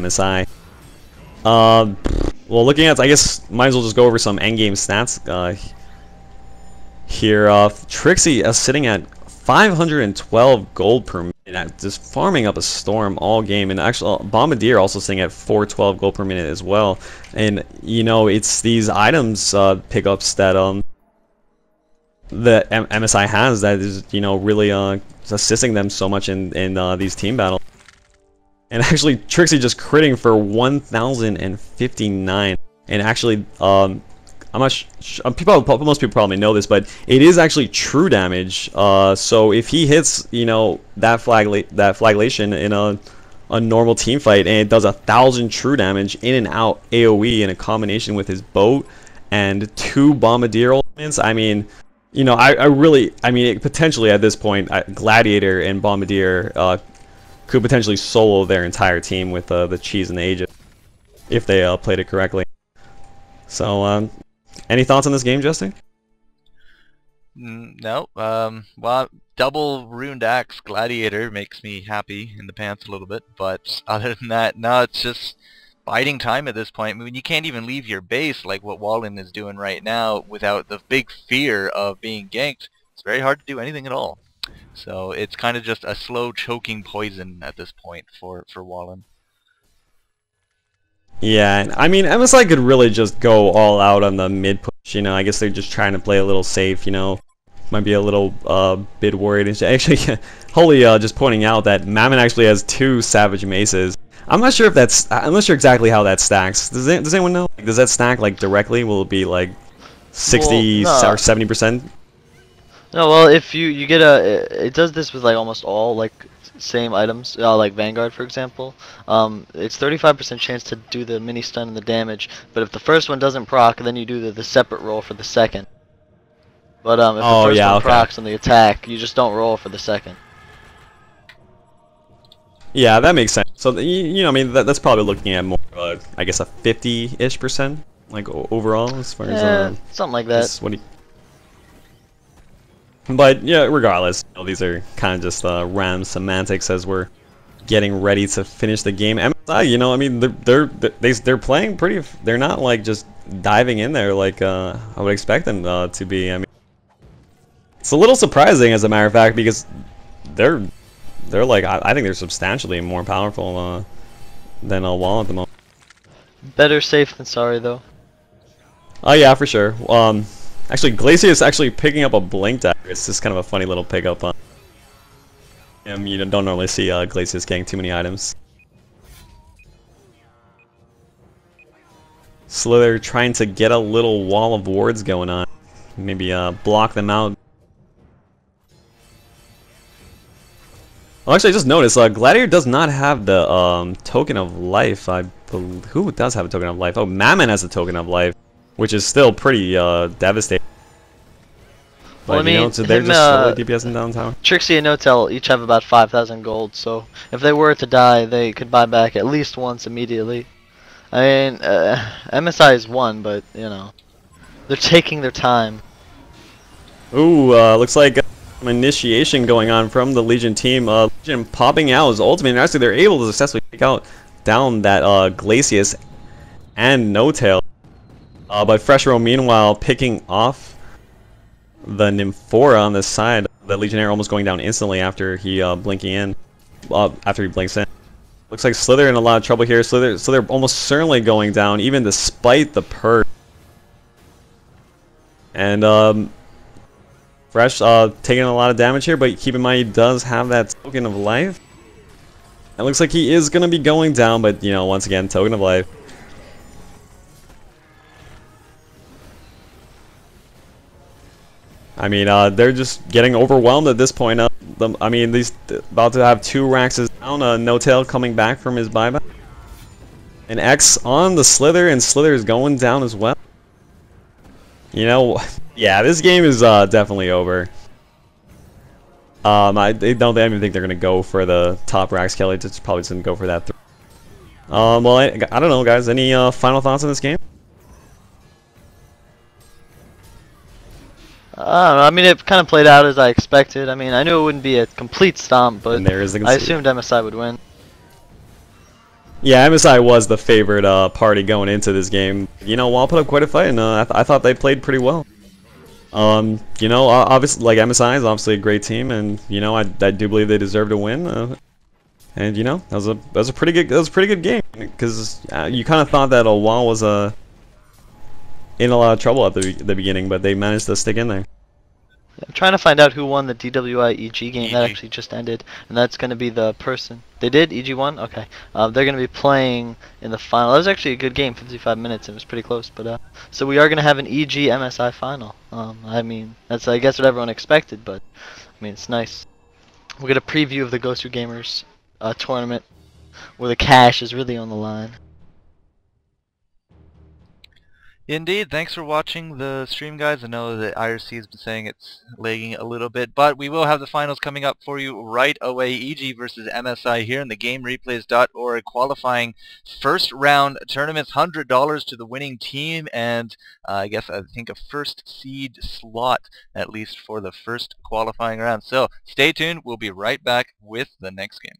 MSI. Well, looking at, I guess, might as well just go over some endgame stats here. Trixie is sitting at 512 gold per minute, just farming up a storm all game, and actually Bombardier also sitting at 412 gold per minute as well. And you know, it's these items pickups that the MSI has that is, you know, really assisting them so much in these team battles. And actually, Trixie just critting for 1,059, and actually, I'm not most people probably know this, but it is actually true damage. So if he hits, you know, that flagellation in a normal team fight, and it does 1,000 true damage in and out AOE in a combination with his boat and 2 Bombardier elements, I mean, you know, I mean, potentially at this point, Gladiator and Bombardier could potentially solo their entire team with the cheese and the Aegis if they played it correctly. So, any thoughts on this game, Jester? No. Well, double Ruined Axe Gladiator makes me happy in the pants a little bit, but other than that, no, it's just biding time at this point. I mean, you can't even leave your base like what Wahlin is doing right now without the big fear of being ganked. It's very hard to do anything at all. So it's kind of just a slow choking poison at this point for Wahlin. Yeah, I mean, MSI could really just go all out on the mid push, you know. I guess they're just trying to play a little safe, you know. Might be a little bit worried. Actually, Holy just pointing out that Mammon actually has 2 Savage Maces. I'm not sure if that's, I'm not sure exactly how that stacks. Does anyone know? Like, does that stack like directly? Will it be like 60 or 70%? No, well, if you get a, it does this with like almost all like same items, like Vanguard for example. It's 35% chance to do the mini stun and the damage, but if the first one doesn't proc, then you do the separate roll for the second. But if the first one procs on the attack, you just don't roll for the second. Yeah, that makes sense. So you know, I mean, that's probably looking at more, I guess, a 50-ish%, like overall as far as something like that. But yeah, regardless, you know, these are kind of just random semantics as we're getting ready to finish the game. MSI, you know, I mean, they're playing pretty. They're not like just diving in there like I would expect them to be. I mean, it's a little surprising, as a matter of fact, because they're like, I think they're substantially more powerful than WAHL at the moment. Better safe than sorry, though. Oh yeah, for sure. Actually, Glacier is actually picking up a Blink Dagger. It's just kind of a funny little pickup. You don't normally see Glacius getting too many items. Slither trying to get a little wall of wards going on. Maybe block them out. Well, actually, I just noticed Gladiator does not have the token of life. I believe, who does have a token of life? Oh, Mammon has a token of life, which is still pretty devastating. But, well, I mean, you know, so they're just slowly DPSing down tower. Trixie and Notel each have about 5,000 gold, so if they were to die, they could buy back at least once immediately. I mean, MSI is 1, but, you know, they're taking their time. Ooh, looks like some initiation going on from the Legion team. Legion popping out his ultimate, and actually they're able to successfully take out down that Glacius and No-Tail. But Freshro, meanwhile, picking off the Nymphora on this side. The Legionnaire almost going down instantly after he blinking in. After he blinks in. Looks like Slither in a lot of trouble here. Slither almost certainly going down, even despite the perk. And Fresh taking a lot of damage here, but keep in mind he does have that token of life. It looks like he is going to be going down, but you know, once again, token of life. I mean, they're just getting overwhelmed at this point. I mean, these about to have 2 Raxes down. No-Tail coming back from his buyback. An X on the Slither, and Slither is going down as well. You know, yeah, this game is definitely over. I don't even think they're gonna go for the top Rax Kelly. Just probably didn't go for that. Well, I don't know, guys. Any final thoughts on this game? I mean, it kind of played out as I expected. I mean, I knew it wouldn't be a complete stomp, but And there is the I assumed MSI would win. Yeah, MSI was the favorite party going into this game. You know, WAHL put up quite a fight, and I thought they played pretty well. You know, obviously, like MSI is obviously a great team, and you know, I do believe they deserve to win. And you know, that was a pretty good game, because you kind of thought that WAHL was in a lot of trouble at the beginning, but they managed to stick in there. I'm trying to find out who won the DWI-EG game that actually just ended, and that's going to be the person. They did? EG won? Okay. They're going to be playing in the final. That was actually a good game, 55 minutes, and it was pretty close. But so we are going to have an EG MSI final. I mean, that's I guess what everyone expected, but I mean, it's nice. We'll get a preview of the Ghost Who Gamers tournament, where the cash is really on the line. Indeed, thanks for watching the stream, guys. I know that IRC has been saying it's lagging a little bit, but we will have the finals coming up for you right away. EG versus MSI here in the GameReplays.org qualifying first round tournaments, $100 to the winning team, and I think a first seed slot at least for the first qualifying round. So stay tuned. We'll be right back with the next game.